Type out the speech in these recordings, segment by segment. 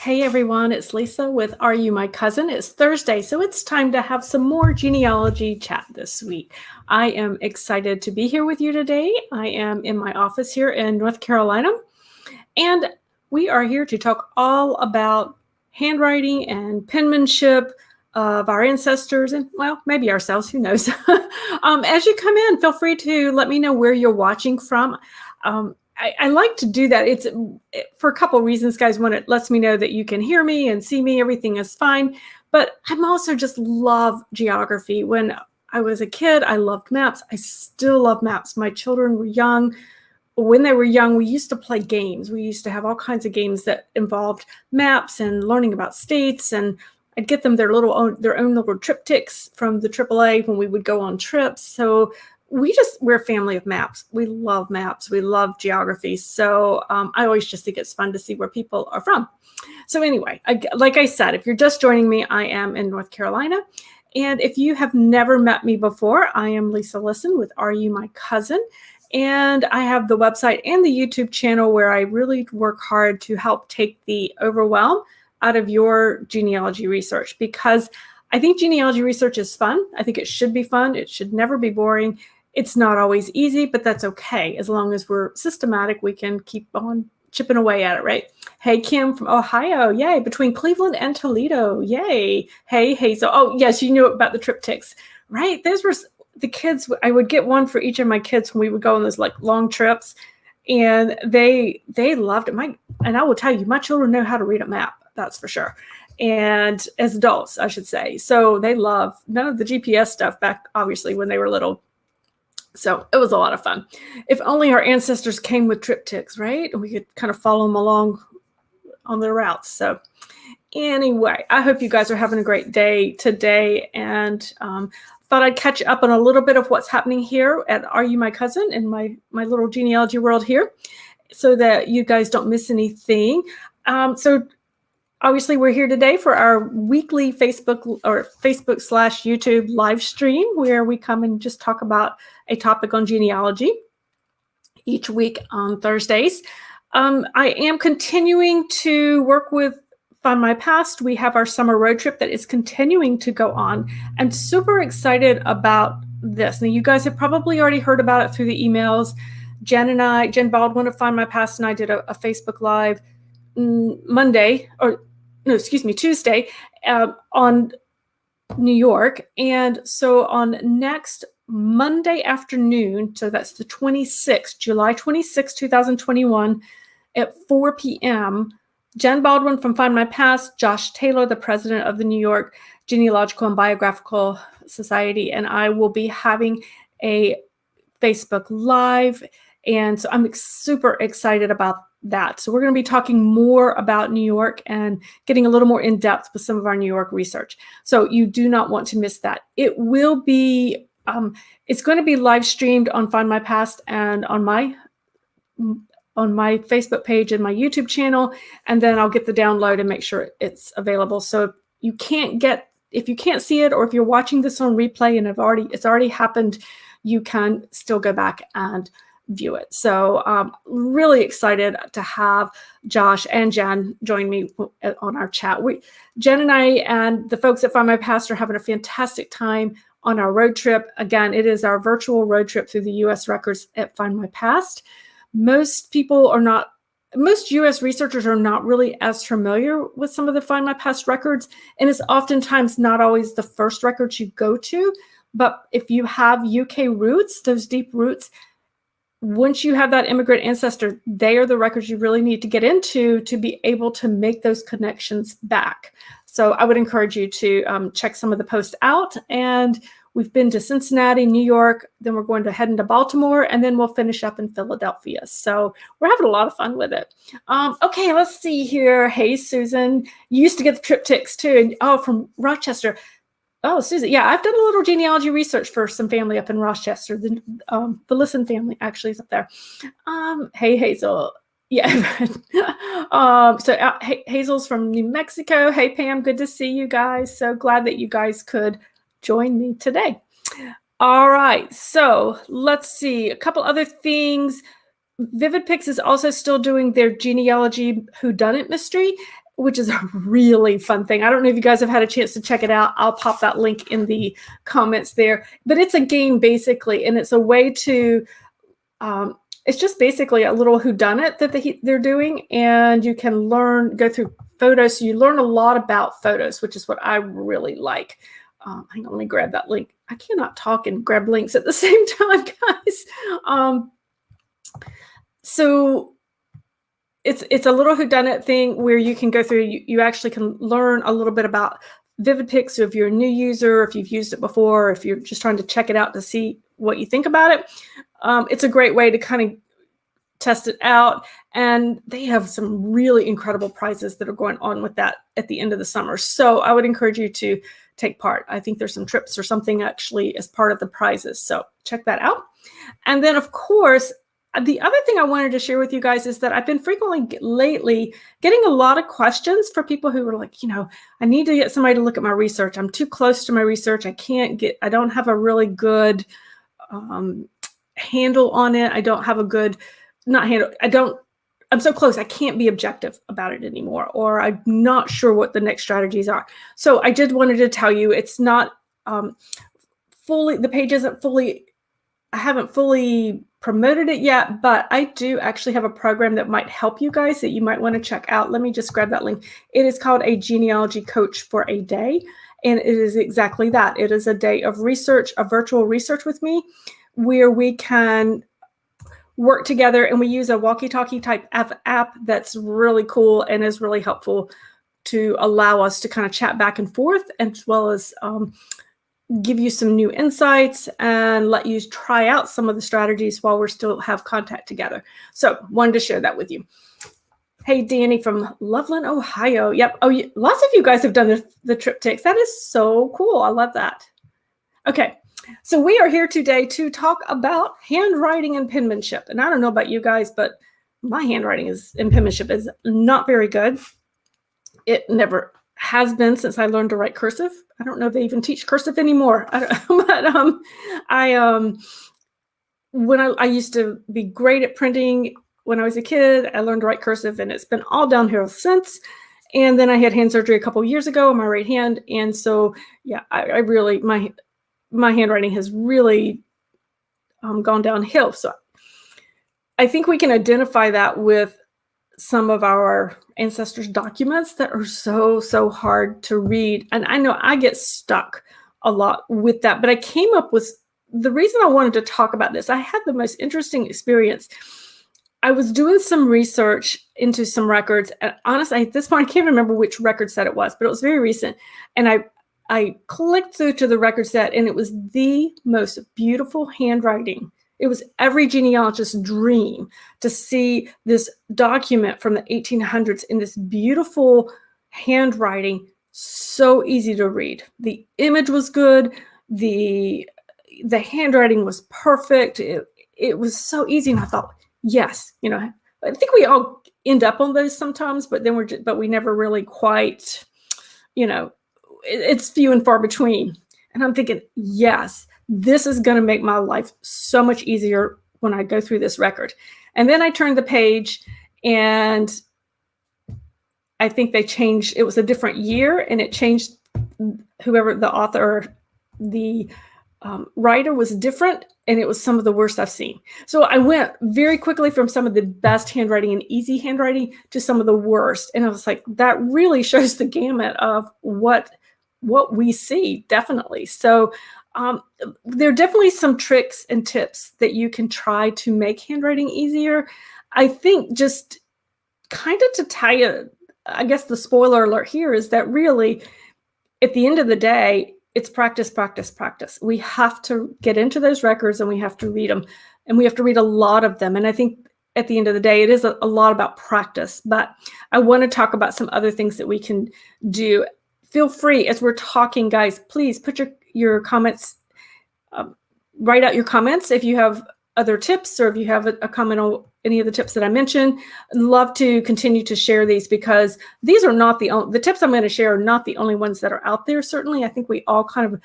Hey everyone, it's Lisa with Are You My Cousin? It's Thursday, so it's time to have some more genealogy chat this week. I am excited to be here with you today. I am in my office here in North Carolina, and we are here to talk all about handwriting and penmanship of our ancestors and, well, maybe ourselves, who knows. As you come in, feel free to let me know where you're watching from. I like to do that. It's for a couple of reasons, guys. One, it lets me know that you can hear me and see me. Everything is fine. But I'm also just love geography. When I was a kid, I loved maps. I still love maps. My children were young. When they were young, we used to play games. We used to have all kinds of games that involved maps and learning about states. And I'd get them their own little triptychs from the AAA when we would go on trips. So we're a family of maps. We love maps. We love geography. So I always just think it's fun to see where people are from. So anyway, like I said, if you're just joining me, I am in North Carolina. And if you have never met me before, I am Lisa Listen with Are You My Cousin? And I have the website and the YouTube channel where I really work hard to help take the overwhelm out of your genealogy research, because I think genealogy research is fun. I think it should be fun. It should never be boring. It's not always easy, but that's okay. As long as we're systematic, we can keep on chipping away at it, right? Hey, Kim from Ohio. Yay. Between Cleveland and Toledo. Yay. Hey, Hazel. Oh, yes, you knew about the triptychs, right? Those were the kids. I would get one for each of my kids when we would go on those like long trips, and they loved it. And I will tell you, my children know how to read a map. That's for sure. And as adults, I should say. So they love none of the GPS stuff back, obviously, when they were little. So it was a lot of fun. If only our ancestors came with triptychs, right? And we could kind of follow them along on their routes. So anyway, I hope you guys are having a great day today, and thought I'd catch up on a little bit of what's happening here at Are You My Cousin in my little genealogy world here, so that you guys don't miss anything. So obviously, we're here today for our weekly Facebook/YouTube live stream, where we come and just talk about a topic on genealogy each week on Thursdays. I am continuing to work with FindMyPast. We have our summer road trip that is continuing to go on. I'm super excited about this. Now, you guys have probably already heard about it through the emails. Jen Baldwin of FindMyPast and I did a Facebook Live Tuesday on New York. And so on next Monday afternoon, so that's the 26th, July 26, 2021, at 4 p.m., Jen Baldwin from FindMyPast, Josh Taylor, the president of the New York Genealogical and Biographical Society, and I will be having a Facebook Live. And so I'm super excited about that. So we're going to be talking more about New York and getting a little more in depth with some of our New York research. So you do not want to miss that. It will be, it's going to be live streamed on FindMyPast and on my Facebook page and my YouTube channel, and then I'll get the download and make sure it's available. So if you can't see it, or if you're watching this on replay and it's already happened, you can still go back and view it. So really excited to have Josh and Jen join me on our chat. Jen and I and the folks at FindMyPast are having a fantastic time on our road trip. Again, it is our virtual road trip through the U.S. records at FindMyPast. Most U.S. researchers are not really as familiar with some of the FindMyPast records, and it's oftentimes not always the first records you go to. But if you have UK roots, those deep roots, once you have that immigrant ancestor, they are the records you really need to get into to be able to make those connections back. So I would encourage you to check some of the posts out. And we've been to Cincinnati, New York, then we're going to head into Baltimore, and then we'll finish up in Philadelphia. So we're having a lot of fun with it. Okay, let's see here. Hey, Susan, you used to get the triptychs too. And from Rochester. Oh, Susan, yeah, I've done a little genealogy research for some family up in Rochester. The Listen family actually is up there. Hey, Hazel. Yeah. Hazel's from New Mexico. Hey, Pam, good to see you guys. So glad that you guys could join me today. All right, so let's see. A couple other things. VividPix is also still doing their genealogy whodunit mystery. which is a really fun thing. I don't know if you guys have had a chance to check it out. I'll pop that link in the comments there. But it's a game basically, and it's a way to, it's just basically a little whodunit that they're doing, and you can go through photos. So you learn a lot about photos, which is what I really like. Hang on, let me grab that link. I cannot talk and grab links at the same time, guys. So it's a little whodunit thing where you can go through, you actually can learn a little bit about VividPix. So if you're a new user, if you've used it before, if you're just trying to check it out to see what you think about it, it's a great way to kind of test it out. And they have some really incredible prizes that are going on with that at the end of the summer. So I would encourage you to take part. I think there's some trips or something actually as part of the prizes. So check that out. And then of course, the other thing I wanted to share with you guys is that I've been frequently lately getting a lot of questions for people who are like, I need to get somebody to look at my research. I'm too close to my research. I don't have a really good handle on it. I don't have a good, I'm so close, I can't be objective about it anymore, or I'm not sure what the next strategies are. So I just wanted to tell you, it's not the page isn't fully, I haven't fully promoted it yet, but I do actually have a program that might help you guys that you might want to check out. Let me just grab that link. It is called a genealogy coach for a day. And it is exactly that. It is a day of research, a virtual research with me, where we can work together, and we use a walkie-talkie type app that's really cool and is really helpful to allow us to kind of chat back and forth, as well as give you some new insights and let you try out some of the strategies while we're still have contact together. So wanted to share that with you. Hey, Danny from Loveland, Ohio. Yep. Oh, lots of you guys have done the triptychs. That is so cool. I love that. Okay. So we are here today to talk about handwriting and penmanship. And I don't know about you guys, but my handwriting and penmanship is not very good. It never has been since I learned to write cursive. I don't know if they even teach cursive anymore. But when I used to be great at printing when I was a kid, I learned to write cursive, and it's been all downhill since. And then I had hand surgery a couple of years ago on my right hand. And so, yeah, I really, my handwriting has really gone downhill. So I think we can identify that with some of our ancestors' documents that are so hard to read. And I know I get stuck a lot with that, but I came up with the reason I wanted to talk about this. I had the most interesting experience. I was doing some research into some records, and honestly, at this point, I can't remember which record set it was, but it was very recent. And I clicked through to the record set, and it was the most beautiful handwriting. It was every genealogist's dream to see this document from the 1800s in this beautiful handwriting, so easy to read. The image was good. The handwriting was perfect. It was so easy, and I thought, yes, I think we all end up on those sometimes, but then we never really quite, it's few and far between. And I'm thinking, yes, this is going to make my life so much easier when I go through this record. And then I turned the page, and I think they changed. It was a different year, and it changed. Whoever the author or the writer was different, and it was some of the worst I've seen. So I went very quickly from some of the best handwriting and easy handwriting to some of the worst. And I was like, that really shows the gamut of what we see, definitely. So there are definitely some tricks and tips that you can try to make handwriting easier. I think just kind of to tie it, I guess the spoiler alert here is that really, at the end of the day, it's practice, practice, practice. We have to get into those records, and we have to read them, and we have to read a lot of them. And I think at the end of the day, it is a lot about practice. But I want to talk about some other things that we can do. Feel free, as we're talking, guys, please put your comments, write out your comments if you have other tips, or if you have a comment on any of the tips that I mentioned. I'd love to continue to share these, because these are not the tips I'm going to share are not the only ones that are out there. Certainly, I think we all kind of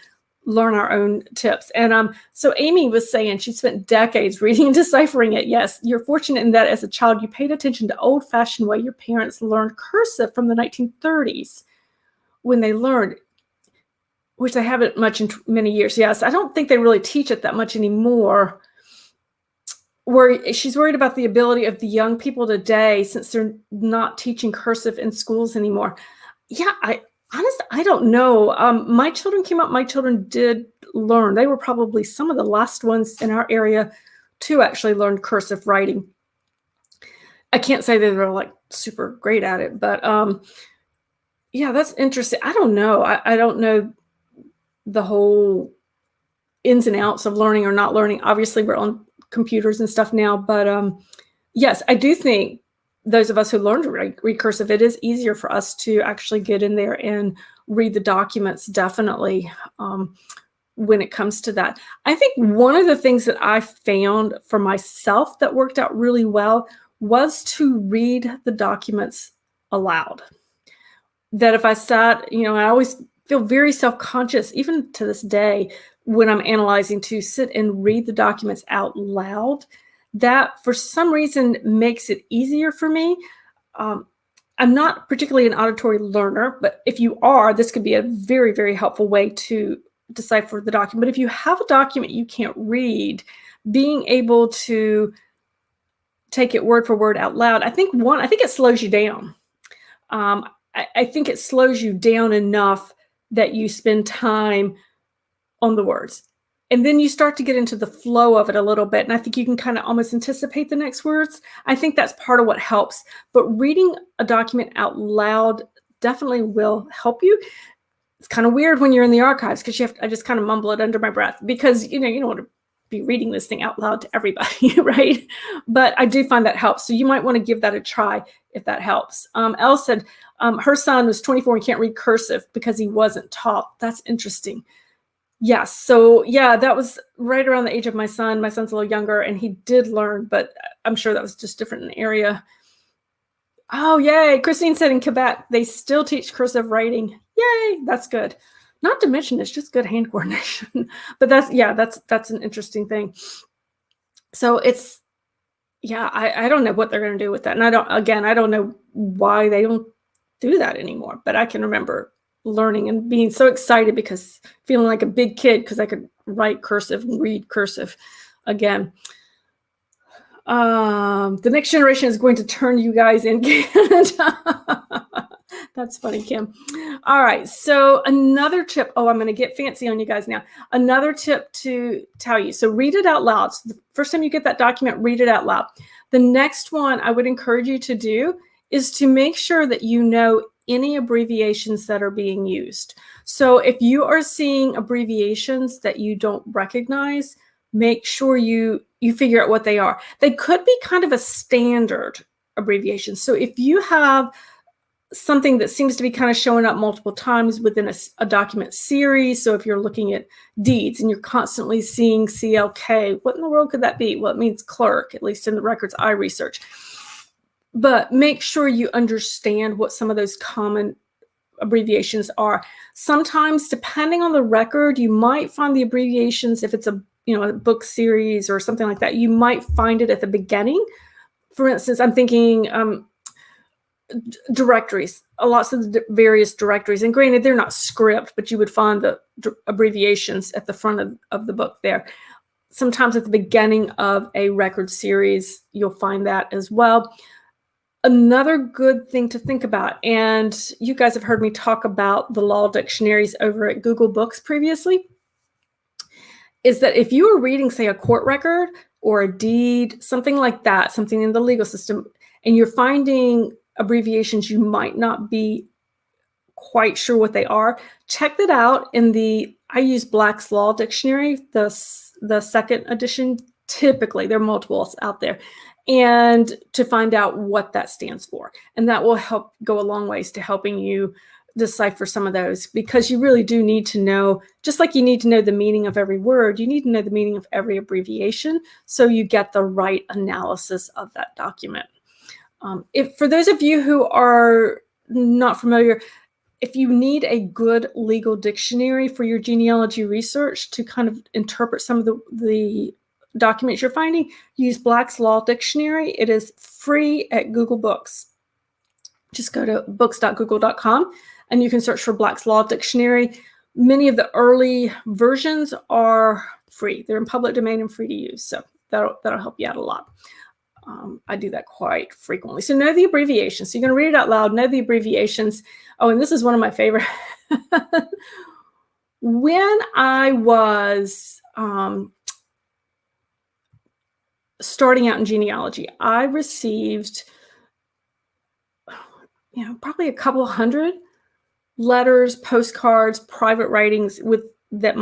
learn our own tips. And so Amy was saying she spent decades reading and deciphering it. Yes, you're fortunate in that as a child, you paid attention to old-fashioned way your parents learned cursive from the 1930s when they learned, which they haven't much in many years. Yes, I don't think they really teach it that much anymore. She's worried about the ability of the young people today since they're not teaching cursive in schools anymore. Yeah, honestly, I don't know. My children came up, my children did learn. They were probably some of the last ones in our area to actually learn cursive writing. I can't say they were like super great at it, but yeah, that's interesting. I don't know. I don't know the whole ins and outs of learning or not learning. Obviously, we're on computers and stuff now, but yes, I do think those of us who learned to read cursive, it is easier for us to actually get in there and read the documents, definitely, when it comes to that. I think one of the things that I found for myself that worked out really well was to read the documents aloud. That if I sat, I always feel very self-conscious, even to this day, when I'm analyzing, to sit and read the documents out loud. That for some reason makes it easier for me. I'm not particularly an auditory learner, but if you are, this could be a very, very helpful way to decipher the document. But if you have a document you can't read, being able to take it word for word out loud, I think it slows you down. I think it slows you down enough that you spend time on the words. And then you start to get into the flow of it a little bit. And I think you can kind of almost anticipate the next words. I think that's part of what helps. But reading a document out loud definitely will help you. It's kind of weird when you're in the archives because I just kind of mumble it under my breath because, you don't want to be reading this thing out loud to everybody, right? But I do find that helps. So you might want to give that a try if that helps. Elle said her son was 24 and can't read cursive because he wasn't taught. That's interesting. Yes. So yeah, that was right around the age of my son. My son's a little younger and he did learn, but I'm sure that was just different in the area. Oh, yay. Christine said in Quebec, they still teach cursive writing. Yay. That's good. Not to mention it's just good hand coordination. But that's an interesting thing. So I don't know what they're going to do with that. And I don't know why they don't do that anymore, but I can remember learning and being so excited because feeling like a big kid because I could write cursive and read cursive again. The next generation is going to turn you guys in Canada. That's funny, Kim. All right. So another tip. Oh, I'm going to get fancy on you guys now. Another tip to tell you. So read it out loud. So the first time you get that document, read it out loud. The next one I would encourage you to do is to make sure that you know any abbreviations that are being used. So if you are seeing abbreviations that you don't recognize, make sure you figure out what they are. They could be kind of a standard abbreviation. So if you have something that seems to be kind of showing up multiple times within a document series, so if you're looking at deeds and you're constantly seeing CLK, what in the world could that be? Well, it means clerk, at least in the records I research. But make sure you understand what some of those common abbreviations are. Sometimes, depending on the record, you might find the abbreviations, if it's a book series or something like that, you might find it at the beginning. For instance, I'm thinking directories, lots of the various directories. And granted, they're not script, but you would find the abbreviations at the front of the book there. Sometimes at the beginning of a record series, you'll find that as well. Another good thing to think about, and you guys have heard me talk about the law dictionaries over at Google Books previously, is that if you are reading, say, a court record or a deed, something like that, something in the legal system, and you're finding abbreviations you might not be quite sure what they are, check that out in I use Black's Law Dictionary, the second edition. Typically, there are multiples out there, and to find out what that stands for. And that will help go a long ways to helping you decipher some of those, because you really do need to know, just like you need to know the meaning of every word, you need to know the meaning of every abbreviation so you get the right analysis of that document. For those of you who are not familiar, if you need a good legal dictionary for your genealogy research to kind of interpret some of the documents you're finding, use Black's Law Dictionary. It is free at Google Books. Just go to books.google.com and you can search for Black's Law Dictionary. Many of the early versions are free. They're in public domain and free to use. So that'll help you out a lot. I do that quite frequently. So know the abbreviations. So you're going to read it out loud, know the abbreviations. Oh, and this is one of my favorite. When I was starting out in genealogy, I received probably a couple hundred letters, postcards, private writings that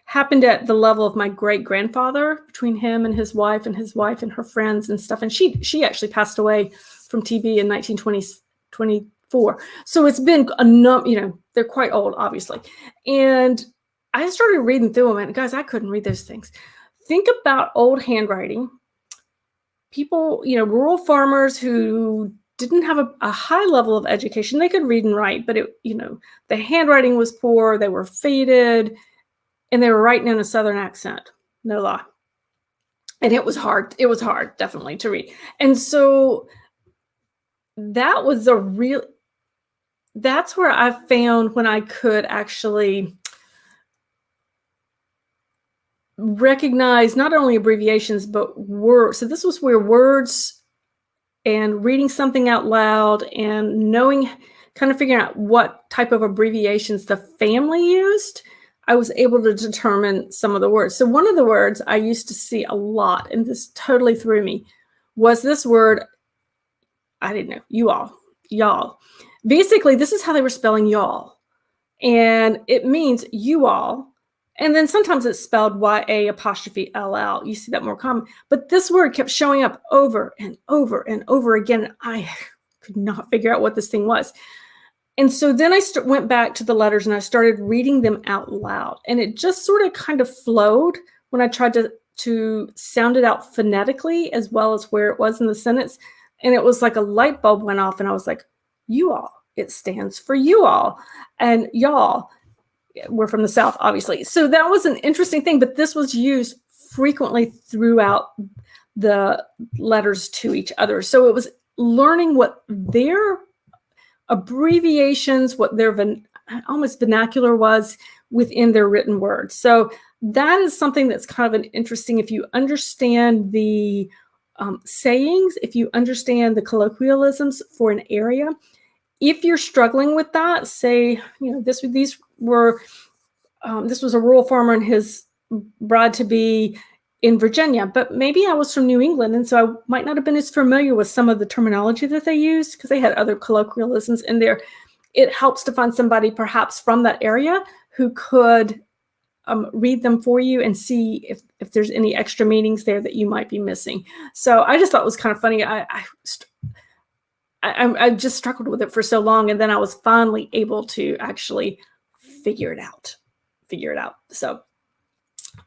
happened at the level of my great-grandfather, between him and his wife and her friends and stuff. And she actually passed away from TB in 1924. So it's been they're quite old, obviously. And I started reading through them, and guys, I couldn't read those things. Think about old handwriting. People, rural farmers who didn't have a high level of education. They could read and write, but the handwriting was poor. They were faded. And they were writing in a Southern accent, no lie. And it was hard. It was hard, definitely, to read. And so that's where I found when I could actually recognize not only abbreviations, but words. So this was where words and reading something out loud and kind of figuring out what type of abbreviations the family used, I was able to determine some of the words. So one of the words I used to see a lot, and this totally threw me, was this word, I didn't know, y'all. Basically, this is how they were spelling y'all. And it means you all. And then sometimes it's spelled Y-A''LL. You see that more common. But this word kept showing up over and over and over again. I could not figure out what this thing was. And so then I went back to the letters and I started reading them out loud. And it just sort of kind of flowed when I tried to sound it out phonetically as well as where it was in the sentence. And it was like a light bulb went off and I was like, you all, it stands for you all. And y'all, we're from the South, obviously. So that was an interesting thing, but this was used frequently throughout the letters to each other. So it was learning what their abbreviations, what their almost vernacular was within their written words. So that is something that's kind of an interesting, if you understand the sayings, if you understand the colloquialisms for an area, if you're struggling with that, say, this was a rural farmer and his bride-to-be in Virginia, but maybe I was from New England, and so I might not have been as familiar with some of the terminology that they used because they had other colloquialisms in there. It helps to find somebody perhaps from that area who could read them for you and see if there's any extra meanings there that you might be missing. So I just thought it was kind of funny. I just struggled with it for so long, and then I was finally able to actually figure it out. So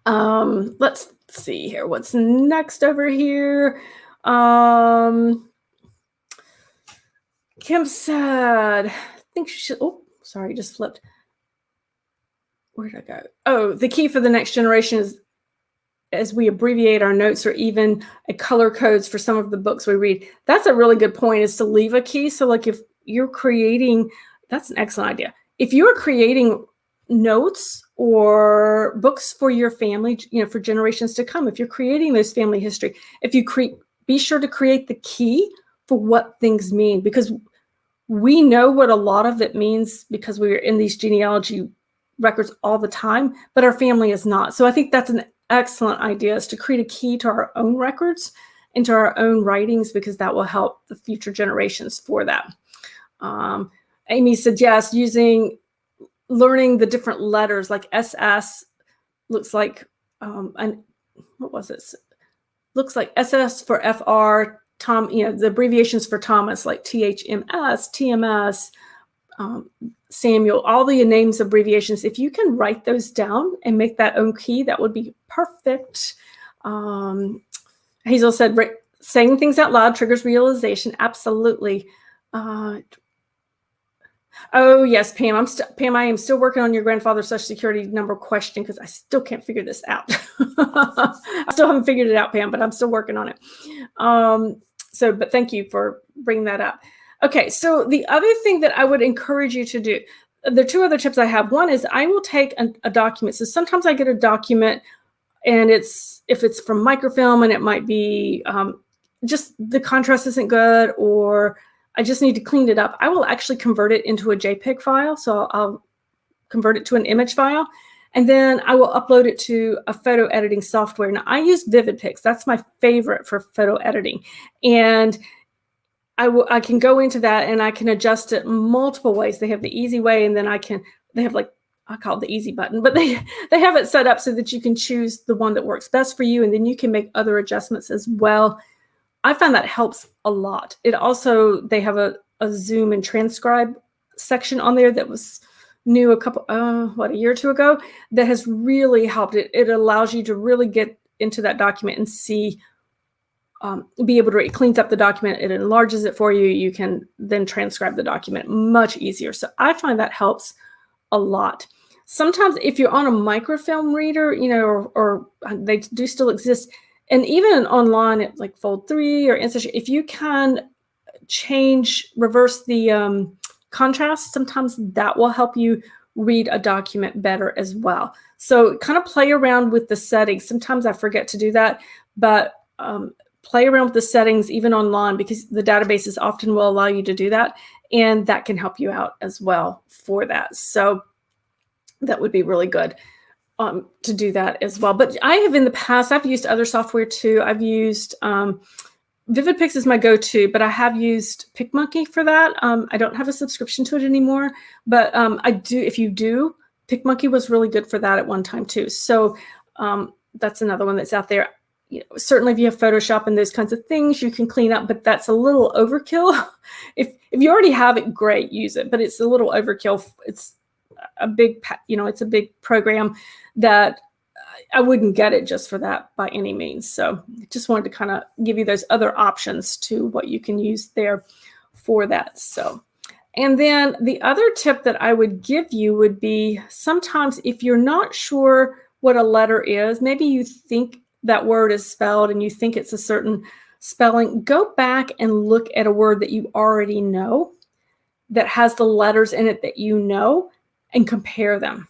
let's see here. What's next over here? Kim said, I think she should, oh, sorry, just flipped. Where did I go? Oh, the key for the next generation is as we abbreviate our notes or even a color codes for some of the books we read. That's a really good point, is to leave a key. So like if you're creating, that's an excellent idea. If you're creating notes or books for your family, for generations to come, if you're creating those family history, be sure to create the key for what things mean, because we know what a lot of it means because we're in these genealogy records all the time, but our family is not. So I think that's an excellent idea, is to create a key to our own records and to our own writings, because that will help the future generations for that. Amy suggests learning the different letters, like SS looks like, what was it? Looks like SS for FR, the abbreviations for Thomas, like THMS, TMS, Samuel, all the names abbreviations. If you can write those down and make that own key, that would be perfect. Hazel said, saying things out loud triggers realization. Absolutely. Oh yes, Pam. Pam. I am still working on your grandfather's social security number question because I still can't figure this out. I still haven't figured it out, Pam, but I'm still working on it. But thank you for bringing that up. Okay, so the other thing that I would encourage you to do, there are two other tips I have. One is I will take a document. So sometimes I get a document, and if it's from microfilm, and it might be just the contrast isn't good, or I just need to clean it up, I will actually convert it into a JPEG file. So I'll convert it to an image file, and then I will upload it to a photo editing software. Now I use VividPix. That's my favorite for photo editing. And I can go into that and I can adjust it multiple ways. They have the easy way, and then they have, like, I call it the easy button, but they have it set up so that you can choose the one that works best for you, and then you can make other adjustments as well. I find that helps a lot. It also, they have a zoom and transcribe section on there that was new a year or two ago, that has really helped. It allows you to really get into that document and see, be able to, it cleans up the document, it enlarges it for you. You can then transcribe the document much easier. So I find that helps a lot. Sometimes if you're on a microfilm reader, or they do still exist, and even online at like Fold3 or Ancestry, if you can reverse the contrast, sometimes that will help you read a document better as well. So kind of play around with the settings. Sometimes I forget to do that, but play around with the settings even online, because the databases often will allow you to do that, and that can help you out as well for that. So that would be really good to do that as well. But I have in the past, I've used other software too. I've used VividPix is my go-to, but I have used PicMonkey for that. I don't have a subscription to it anymore, but I do. If you do, PicMonkey was really good for that at one time too. So that's another one that's out there. Certainly if you have Photoshop and those kinds of things, you can clean up, but that's a little overkill. If you already have it, great, use it, but it's a little overkill. It's a big, it's a big program that I wouldn't get it just for that by any means. So just wanted to kind of give you those other options to what you can use there for that. So, and then the other tip that I would give you would be, sometimes if you're not sure what a letter is, maybe you think that word is spelled and you think it's a certain spelling, go back and look at a word that you already know that has the letters in it that you know, and compare them.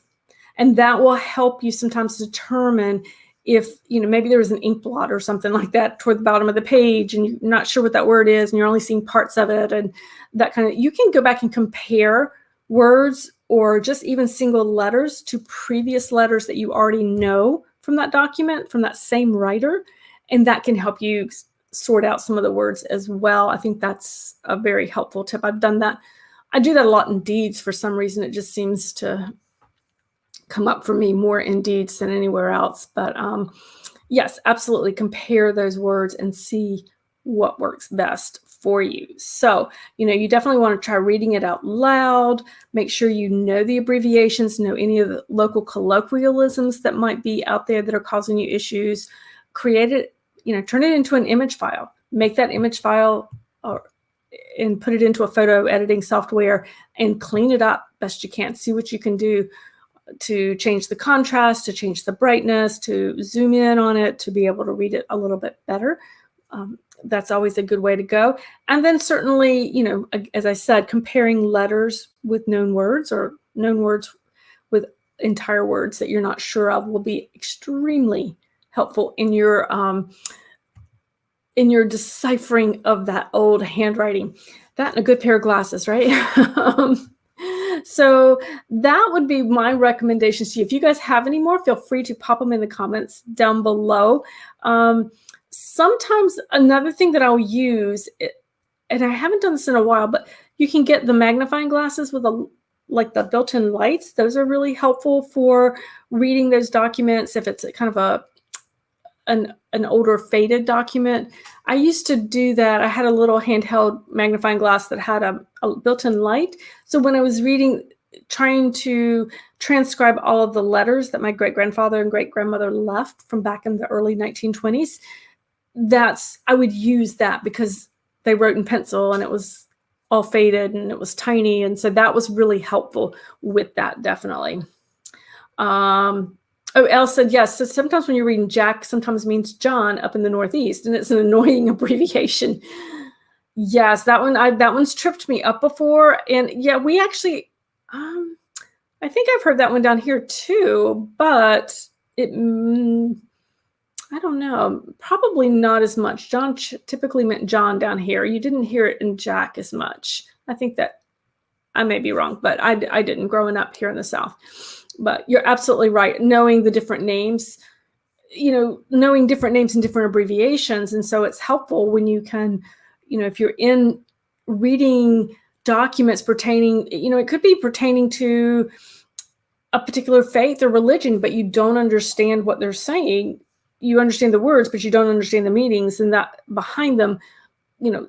And that will help you sometimes determine if, maybe there was an ink blot or something like that toward the bottom of the page, and you're not sure what that word is, and you're only seeing parts of it, and that kind of, you can go back and compare words or just even single letters to previous letters that you already know from that document, from that same writer, and that can help you sort out some of the words as well. I think that's a very helpful tip. I've done that. I do that a lot in Deeds for some reason. It just seems to come up for me more in Deeds than anywhere else. But yes, absolutely compare those words and see what works best for you. So, you definitely want to try reading it out loud. Make sure you know the abbreviations, know any of the local colloquialisms that might be out there that are causing you issues. Create it, turn it into an image file. Make that image file and put it into a photo editing software and clean it up best you can. See what you can do to change the contrast, to change the brightness, to zoom in on it, to be able to read it a little bit better. That's always a good way to go. And then certainly, as I said, comparing letters with known words or known words with entire words that you're not sure of will be extremely helpful in your deciphering of that old handwriting. That and a good pair of glasses, right? So that would be my recommendations to you. If you guys have any more, feel free to pop them in the comments down below. Sometimes another thing that I'll use, and I haven't done this in a while, but you can get the magnifying glasses with like the built-in lights. Those are really helpful for reading those documents if it's kind of an older faded document. I used to do that. I had a little handheld magnifying glass that had a built-in light. So when I was trying to transcribe all of the letters that my great-grandfather and great-grandmother left from back in the early 1920s, I would use that because they wrote in pencil and it was all faded and it was tiny. And so that was really helpful with that, definitely. Oh, Elle said, yes, so sometimes when you're reading Jack, sometimes means John up in the Northeast, and it's an annoying abbreviation. Yes, that one's tripped me up before. And yeah, we actually, I think I've heard that one down here too, but it, I don't know, probably not as much. John typically meant John down here. You didn't hear it in Jack as much. I think that I may be wrong, but I didn't growing up here in the South. But you're absolutely right. Knowing the different names, knowing different names and different abbreviations. And so it's helpful when you can, if you're in reading documents pertaining, it could be pertaining to a particular faith or religion, but you don't understand what they're saying. You understand the words, but you don't understand the meanings, and that behind them,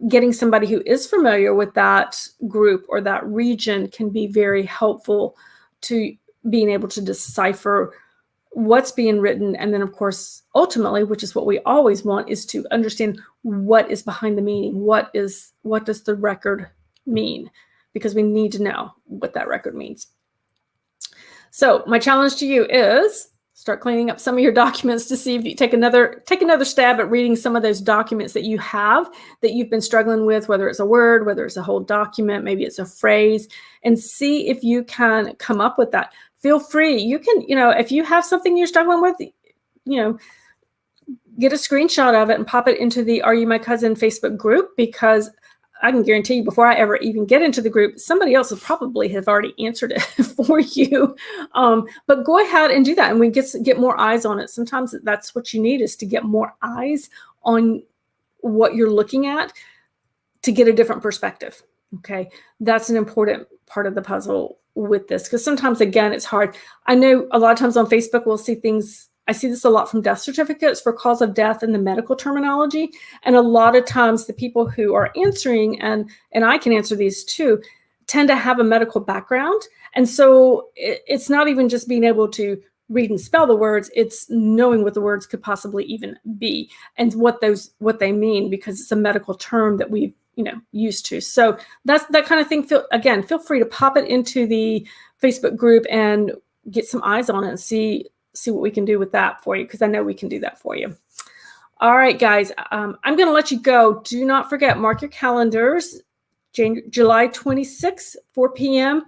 getting somebody who is familiar with that group or that region can be very helpful to being able to decipher what's being written. And then, of course, ultimately, which is what we always want, is to understand what is behind the meaning. What does the record mean? Because we need to know what that record means. So my challenge to you is start cleaning up some of your documents to see if you take another stab at reading some of those documents that you have that you've been struggling with, whether it's a word, whether it's a whole document, maybe it's a phrase, and see if you can come up with that. Feel free. You can, if you have something you're struggling with, get a screenshot of it and pop it into the Are You My Cousin Facebook group, because I can guarantee you before I ever even get into the group, somebody else will probably have already answered it for you. But go ahead and do that, and we get more eyes on it. Sometimes that's what you need, is to get more eyes on what you're looking at to get a different perspective. Okay, that's an important part of the puzzle with this, because sometimes, again, it's hard. I know a lot of times on Facebook we'll see things. I see this a lot from death certificates for cause of death and the medical terminology. And a lot of times the people who are answering, and I can answer these too, tend to have a medical background. And so it's not even just being able to read and spell the words, it's knowing what the words could possibly even be and what they mean, because it's a medical term that we've used to. So that's that kind of thing. Feel free to pop it into the Facebook group and get some eyes on it and see what we can do with that for you, because I know we can do that for you. All right, guys, I'm going to let you go. Do not forget, mark your calendars, July 26th, 4 p.m.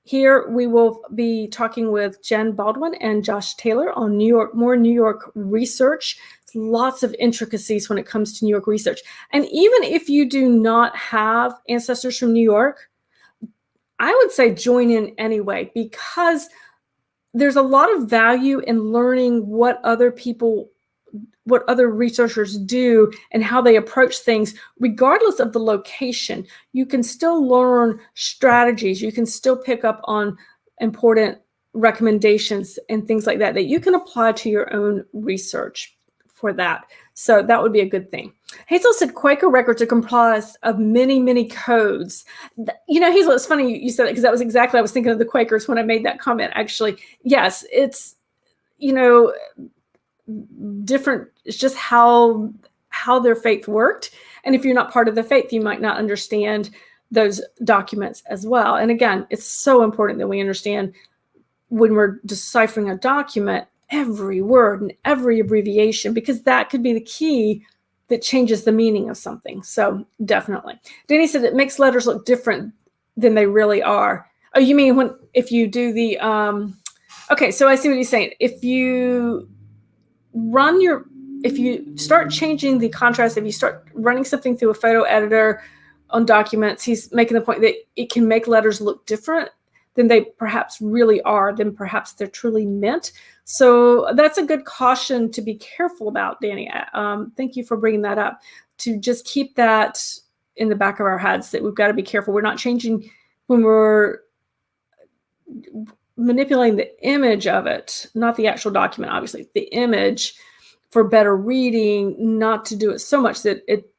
Here we will be talking with Jen Baldwin and Josh Taylor on more New York research. Lots of intricacies when it comes to New York research. And even if you do not have ancestors from New York, I would say join in anyway, because there's a lot of value in learning what other researchers do and how they approach things, regardless of the location. You can still learn strategies. You can still pick up on important recommendations and things like that you can apply to your own research for that. So that would be a good thing. Hazel said Quaker records are comprised of many, many codes. Hazel, it's funny you said it, because that was exactly, I was thinking of the Quakers when I made that comment, actually. Yes, it's, different. It's just how their faith worked. And if you're not part of the faith, you might not understand those documents as well. And again, it's so important that we understand when we're deciphering a document, every word and every abbreviation, because that could be the key that changes the meaning of something. So definitely. Danny said it makes letters look different than they really are. Oh, you mean if you do the, okay, so I see what he's saying. If you start changing the contrast, if you start running something through a photo editor on documents, he's making the point that it can make letters look different than they perhaps really are, than perhaps they're truly meant. So that's a good caution to be careful about, Danny. Thank you for bringing that up, to just keep that in the back of our heads, that we've got to be careful. We're not changing when we're manipulating the image of it, not the actual document, obviously, the image for better reading, not to do it so much that it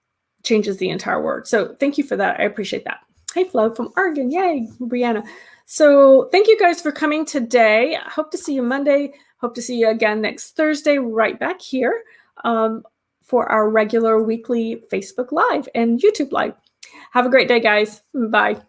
changes the entire word. So thank you for that. I appreciate that. Hey, Flo from Oregon. Yay, Brianna. So thank you guys for coming today. I hope to see you Monday. Hope to see you again next Thursday, right back here for our regular weekly Facebook Live and YouTube Live. Have a great day, guys. Bye.